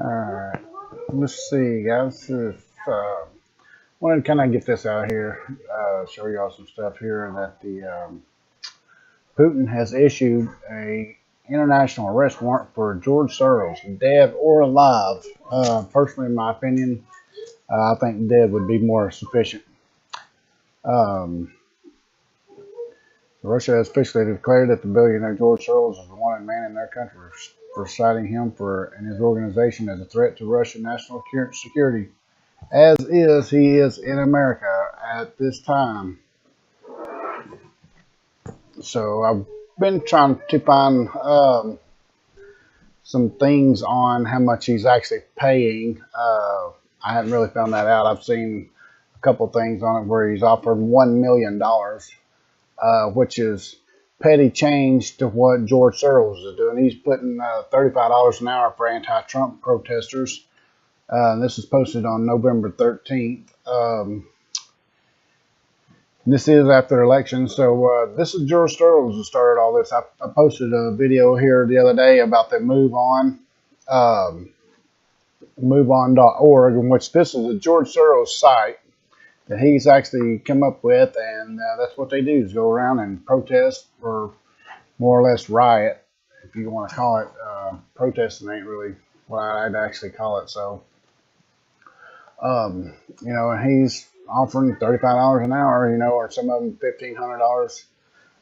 Alright, let's see, guys. Wanted to kind of get this out here, show y'all some stuff here that the Putin has issued a international arrest warrant for George Soros, dead or alive. Personally, in my opinion, I think dead would be more sufficient. Um, Russia has officially declared that the billionaire George Soros is the wanted man in their country for citing him and his organization as a threat to Russian national security, as he is in America at this time. So I've been trying to find some things on how much he's actually paying. I haven't really found that out. I've seen a couple things on it where he's offered $1 million, which is petty change to what George Soros is doing. He's putting $35 an hour for anti-Trump protesters. This is posted on November 13th. This is after election, so this is George Soros who started all this. I posted a video here the other day about the MoveOn.org, in which this is a George Soros site that he's actually come up with, and that's what they do, is go around and protest, or more or less riot, if you want to call it. Protesting ain't really what I'd actually call it. So, and he's offering $35 an hour, or some of them $1,500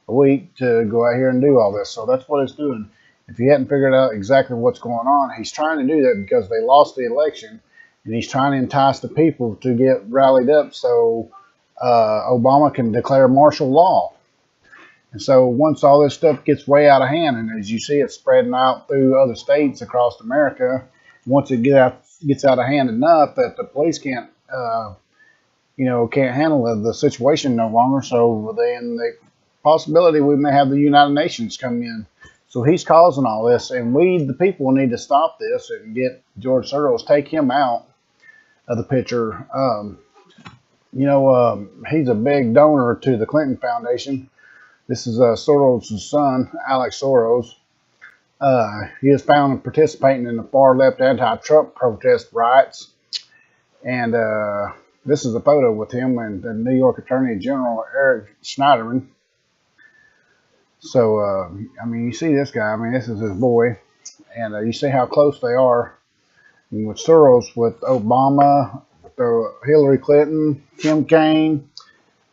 a week to go out here and do all this. So that's what it's doing. If you hadn't figured out exactly what's going on, he's trying to do that because they lost the election, and he's trying to entice the people to get rallied up so Obama can declare martial law. And so once all this stuff gets way out of hand, and as you see it spreading out through other states across America, once it gets out of hand enough that the police can't handle the situation no longer, so then the possibility we may have the United Nations come in. So he's causing all this, and we, the people, need to stop this and get George Soros, take him out of the picture. He's a big donor to the Clinton Foundation. This is Soros' son, Alex Soros. He is found participating in the far-left anti-Trump protest riots, and this is a photo with him and the New York Attorney General Eric Schneiderman. So, you see this guy. This is his boy. And you see how close they are. And with Soros, with Obama, with Hillary Clinton, Kim Kaine.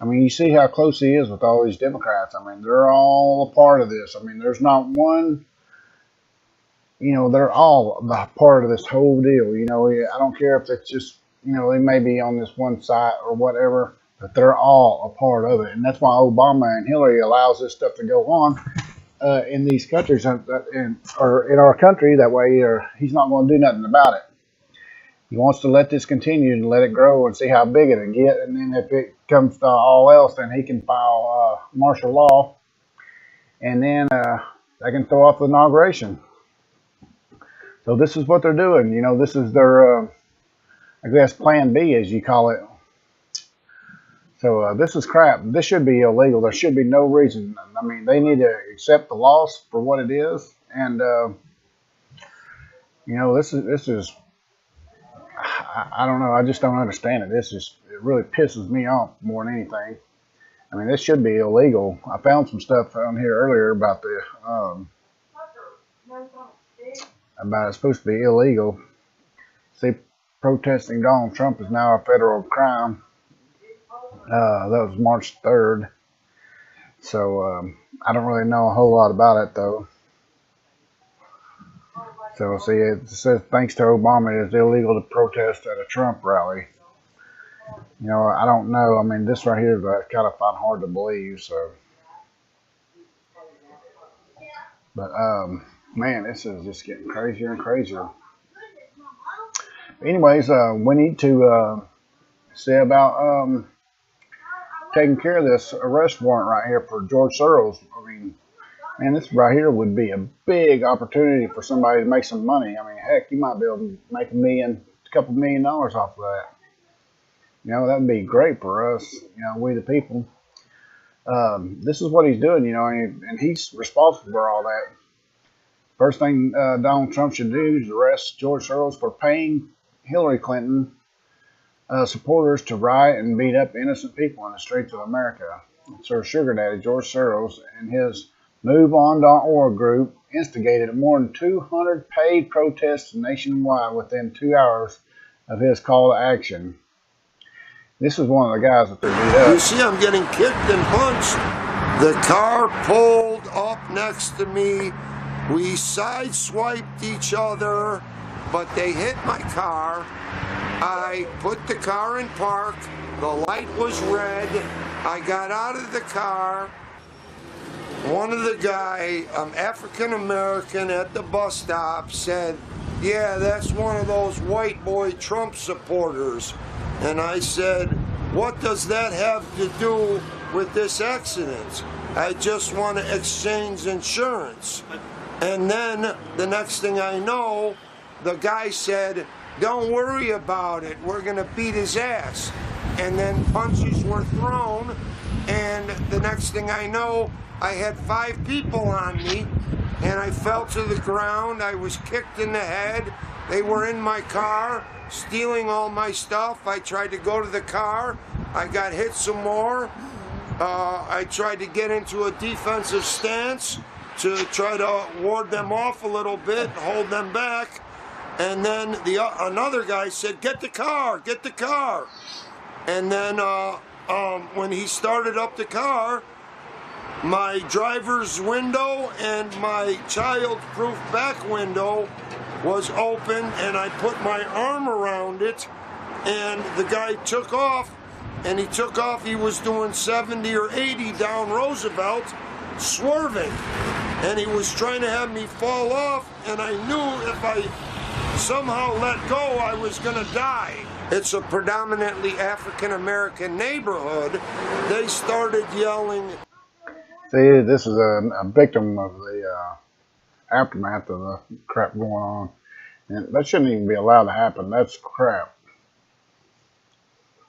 You see how close he is with all these Democrats. They're all a part of this. There's not one, they're all a part of this whole deal. I don't care if it's just, they may be on this one side or whatever, but they're all a part of it. And that's why Obama and Hillary allows this stuff to go on in these countries, or in our country. That way he's not going to do nothing about it. He wants to let this continue and let it grow and see how big it'll get. And then if it comes to all else, then he can file martial law. And then they can throw off the inauguration. So this is what they're doing. This is their, I guess, plan B, as you call it. So this is crap. This should be illegal. There should be no reason. They need to accept the loss for what it is. And, this is, I don't know. I just don't understand it. It really pisses me off more than anything. This should be illegal. I found some stuff on here earlier about it's supposed to be illegal. See, protesting Donald Trump is now a federal crime. That was March 3rd. So I don't really know a whole lot about it, though. So see, it says thanks to Obama, it is illegal to protest at a Trump rally. I don't know. This right here is I kind of find hard to believe. So, but man, this is just getting crazier and crazier. Anyways, we need to see about taking care of this arrest warrant right here for George Soros. Man, this right here would be a big opportunity for somebody to make some money. Heck, you might be able to make a couple $1 million off of that. That would be great for us, we the people. This is what he's doing, and he's responsible for all that. First thing Donald Trump should do is arrest George Soros for paying Hillary Clinton supporters to riot and beat up innocent people in the streets of America. Sir Sugar Daddy George Soros and his MoveOn.org group instigated more than 200 paid protests nationwide within 2 hours of his call to action. This is one of the guys that they beat up. You see, I'm getting kicked and punched. The car pulled up next to me. We sideswiped each other, but they hit my car. I put the car in park. The light was red. I got out of the car. One of the guy, African American at the bus stop, said, "Yeah, that's one of those white boy Trump supporters." And I said, "What does that have to do with this accident? I just want to exchange insurance." And then the next thing I know, the guy said, "Don't worry about it. We're going to beat his ass." And then punches were thrown. And the next thing I know, I had 5 people on me, and I fell to the ground. I was kicked in the head. They were in my car, stealing all my stuff. I tried to go to the car. I got hit some more. I tried to get into a defensive stance to try to ward them off a little bit, hold them back. And then another guy said, "Get the car, get the car." And then when he started up the car, my driver's window and my child-proof back window was open, and I put my arm around it, and the guy took off, and he took off. He was doing 70 or 80 down Roosevelt, swerving, and he was trying to have me fall off, and I knew if I somehow let go, I was going to die. It's a predominantly African-American neighborhood. They started yelling. See, this is a victim of the aftermath of the crap going on. And that shouldn't even be allowed to happen. That's crap.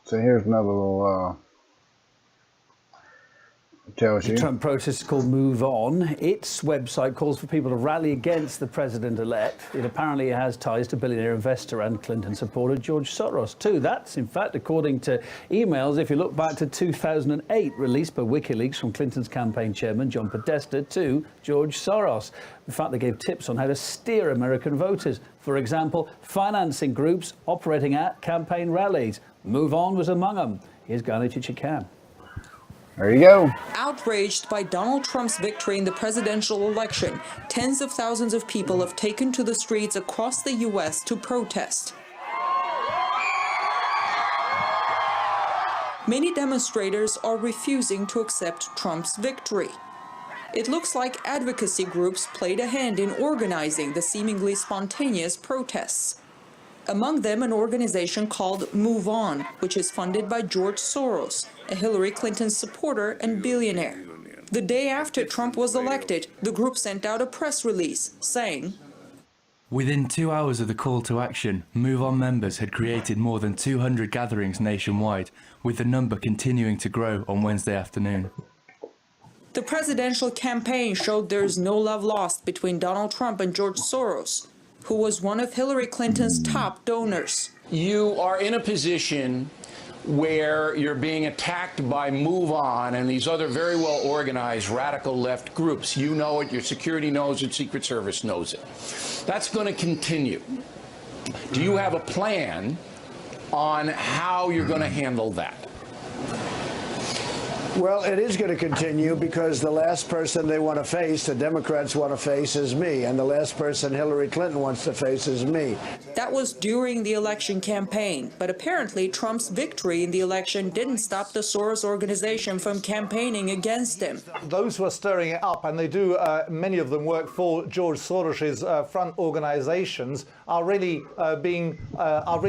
So here's another little tells you. The Trump protest is called Move On. Its website calls for people to rally against the president-elect. It apparently has ties to billionaire investor and Clinton supporter George Soros, too. That's, in fact, according to emails, if you look back to 2008, released by WikiLeaks from Clinton's campaign chairman, John Podesta, to George Soros. In fact, they gave tips on how to steer American voters. For example, financing groups operating at campaign rallies. Move On was among them. Here's Gani Chichikam. There you go. Outraged by Donald Trump's victory in the presidential election, tens of thousands of people have taken to the streets across the U.S. to protest. Many demonstrators are refusing to accept Trump's victory. It looks like advocacy groups played a hand in organizing the seemingly spontaneous protests. Among them, an organization called Move On, which is funded by George Soros, a Hillary Clinton supporter and billionaire. The day after Trump was elected, the group sent out a press release saying, "Within 2 hours of the call to action, Move On members had created more than 200 gatherings nationwide, with the number continuing to grow on Wednesday afternoon." The presidential campaign showed there's no love lost between Donald Trump and George Soros, who was one of Hillary Clinton's top donors. You are in a position where you're being attacked by Move On and these other very well organized radical left groups. You know it, your security knows it, Secret Service knows it. That's going to continue. Do you have a plan on how you're going to handle that? Well, it is going to continue because the last person they want to face, the Democrats want to face, is me. And the last person Hillary Clinton wants to face is me. That was during the election campaign. But apparently Trump's victory in the election didn't stop the Soros organization from campaigning against him. Those who are stirring it up, and they do, many of them work for George Soros's front organizations, are really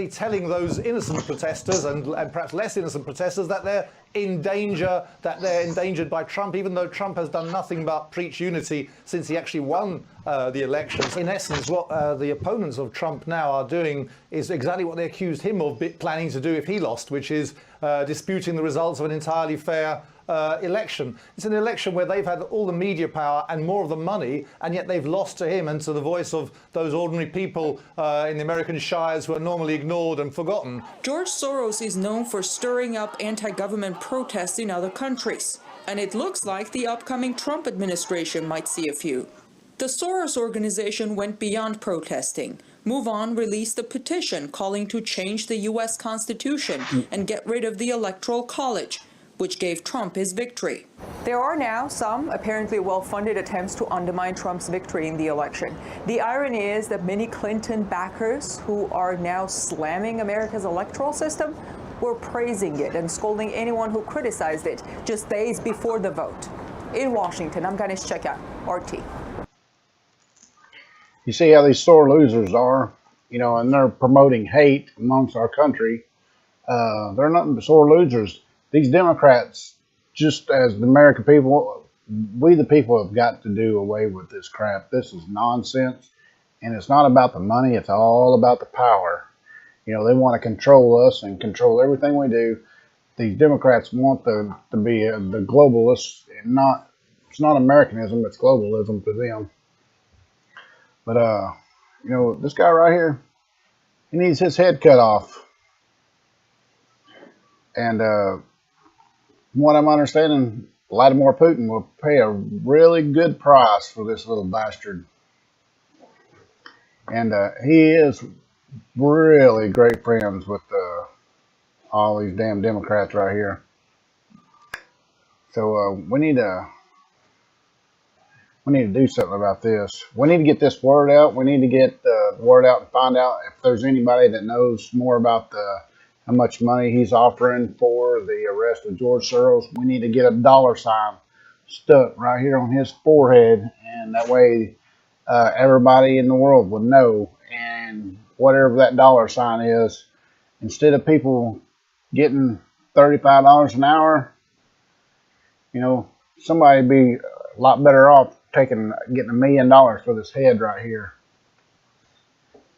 telling those innocent protesters and perhaps less innocent protesters that they're in danger, that they're endangered by Trump, even though Trump has done nothing but preach unity since he actually won the elections. In essence, what the opponents of Trump now are doing is exactly what they accused him of planning to do if he lost, which is disputing the results of an entirely fair election. It's an election where they've had all the media power and more of the money, and yet they've lost to him and to the voice of those ordinary people in the American shires who are normally ignored and forgotten. George Soros is known for stirring up anti-government protests in other countries, and it looks like the upcoming Trump administration might see a few. The Soros organization went beyond protesting. Move On released a petition calling to change the U.S. Constitution and get rid of the Electoral College, which gave Trump his victory. There are now some apparently well-funded attempts to undermine Trump's victory in the election. The irony is that many Clinton backers who are now slamming America's electoral system were praising it and scolding anyone who criticized it just days before the vote. In Washington, I'm Ganesh Chekya, RT. You see how these sore losers are, you know, and they're promoting hate amongst our country. They're nothing but sore losers. These Democrats, just as the American people, we the people have got to do away with this crap. This is nonsense, and it's not about the money. It's all about the power. You know, they want to control us and control everything we do. These Democrats want to be the globalists, and it's not Americanism, it's globalism to them. But, you know, this guy right here, he needs his head cut off. And from what I'm understanding, Vladimir Putin will pay a really good price for this little bastard. And he is really great friends with all these damn Democrats right here. So we need to do something about this. We need to get this word out. We need to get the word out and find out if there's anybody that knows more about how much money he's offering for the arrest of George Soros. We need to get a dollar sign stuck right here on his forehead, and that way everybody in the world would know. And whatever that dollar sign is, instead of people getting $35 an hour, you know, somebody would be a lot better off getting $1 million for this head right here.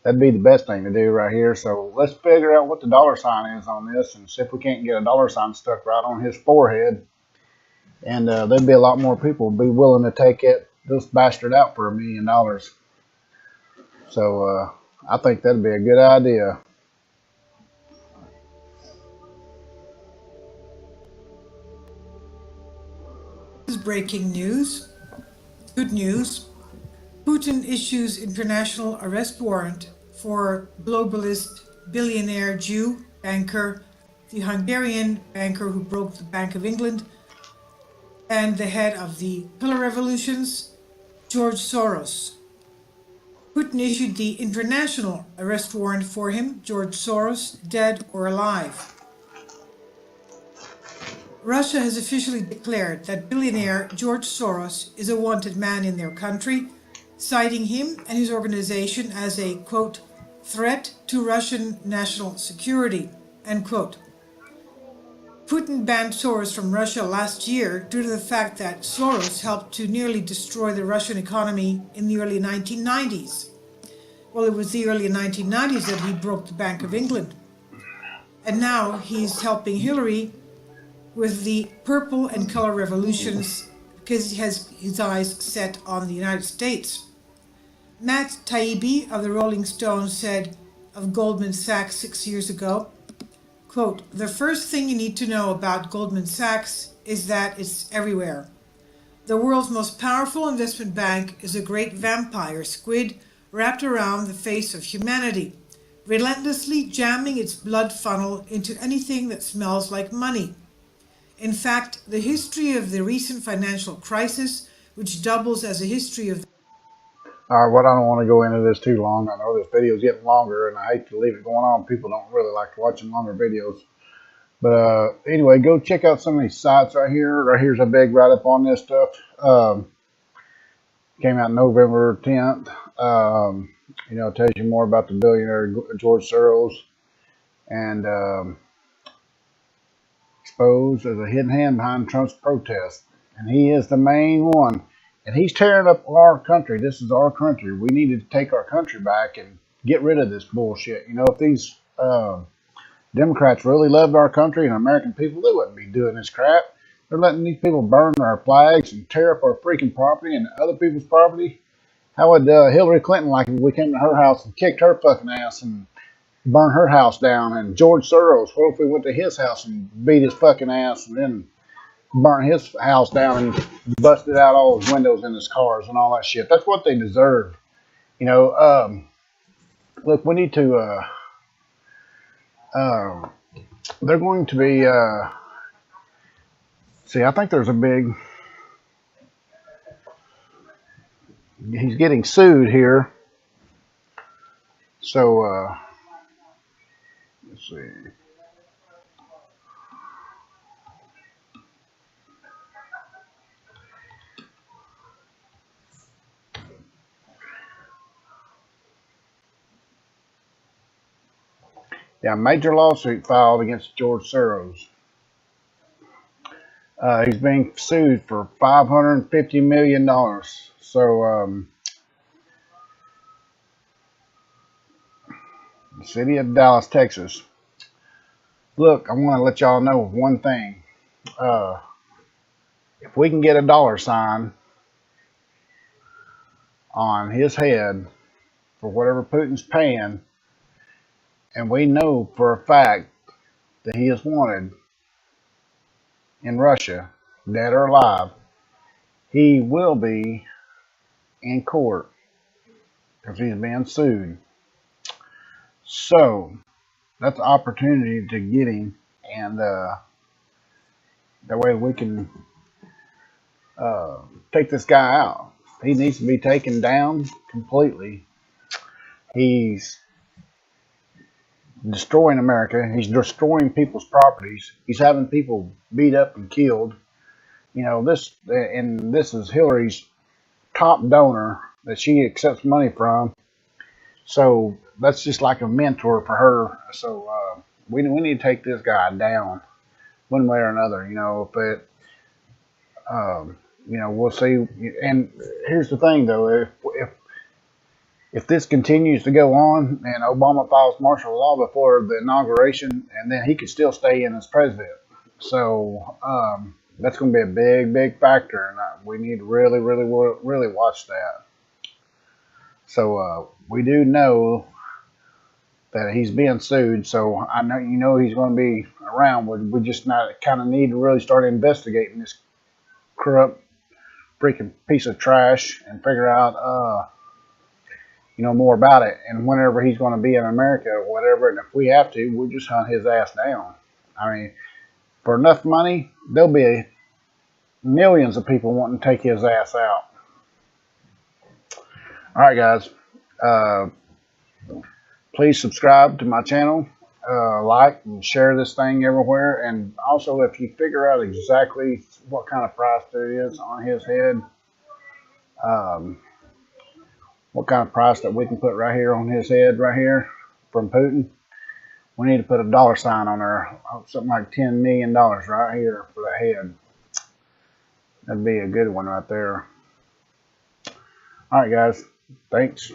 That'd be the best thing to do right here. So let's figure out what the dollar sign is on this and see if we can't get a dollar sign stuck right on his forehead. And there'd be a lot more people be willing to take this bastard out for $1 million. So I think that'd be a good idea. This is breaking news. Good news. Putin issues international arrest warrant for globalist billionaire Jew banker, the Hungarian banker who broke the Bank of England, and the head of the pillar revolutions, George Soros. Putin issued the international arrest warrant for him, George Soros, dead or alive. Russia has officially declared that billionaire George Soros is a wanted man in their country, citing him and his organization as a, quote, threat to Russian national security, end quote. Putin banned Soros from Russia last year due to the fact that Soros helped to nearly destroy the Russian economy in the early 1990s. Well, it was the early 1990s that he broke the Bank of England. And now he's helping Hillary with the purple and color revolutions because he has his eyes set on the United States. Matt Taibbi of the Rolling Stones said of Goldman Sachs 6 years ago, quote, the first thing you need to know about Goldman Sachs is that it's everywhere. The world's most powerful investment bank is a great vampire squid wrapped around the face of humanity, relentlessly jamming its blood funnel into anything that smells like money. In fact, the history of the recent financial crisis, which doubles as a history of... All right, well, I don't want to go into this too long. I know this video is getting longer, and I hate to leave it going on. People don't really like watching longer videos. But anyway, go check out some of these sites right here. Right here's a big write-up on this stuff. Came out November 10th. You know, it tells you more about the billionaire George Soros. And... exposed as a hidden hand behind Trump's protest. And he is the main one. And he's tearing up our country. This is our country. We need to take our country back and get rid of this bullshit. You know, if these Democrats really loved our country and American people, they wouldn't be doing this crap. They're letting these people burn our flags and tear up our freaking property and other people's property. How would Hillary Clinton like if we came to her house and kicked her fucking ass and burned her house down? And George Soros, what if we went to his house and beat his fucking ass and then burnt his house down and busted out all his windows in his cars and all that shit? That's what they deserve. You know, look, we need to, they're going to be, see, I think there's a big, he's getting sued here. So, let's see. Yeah, major lawsuit filed against George Soros. He's being sued for $550 million. So, the city of Dallas, Texas. Look, I want to let y'all know one thing. If we can get a dollar sign on his head for whatever Putin's paying, and we know for a fact that he is wanted in Russia, dead or alive, he will be in court because he's being sued. So that's an opportunity to get him, and that way we can take this guy out. He needs to be taken down completely. He's destroying America. He's destroying people's properties. He's having people beat up and killed. You know, this is Hillary's top donor that she accepts money from. So that's just like a mentor for her. So we need to take this guy down one way or another. You know, but you know, we'll see. And here's the thing, though: if this continues to go on, and Obama files martial law before the inauguration, and then he could still stay in as president. So that's going to be a big factor, and we need to really watch that. So we do know that he's being sued, so I know he's going to be around. We just kind of need to really start investigating this corrupt freaking piece of trash and figure out more about it. And whenever he's going to be in America or whatever, and if we have to, we'll just hunt his ass down. I mean, for enough money, there'll be millions of people wanting to take his ass out. All right, guys. Please subscribe to my channel, like and share this thing everywhere. And also, if you figure out exactly what kind of price there is on his head, what kind of price that we can put right here on his head right here from Putin, we need to put a dollar sign on there, something like $10 million right here for the head. That'd be a good one right there. All right, guys. Thanks.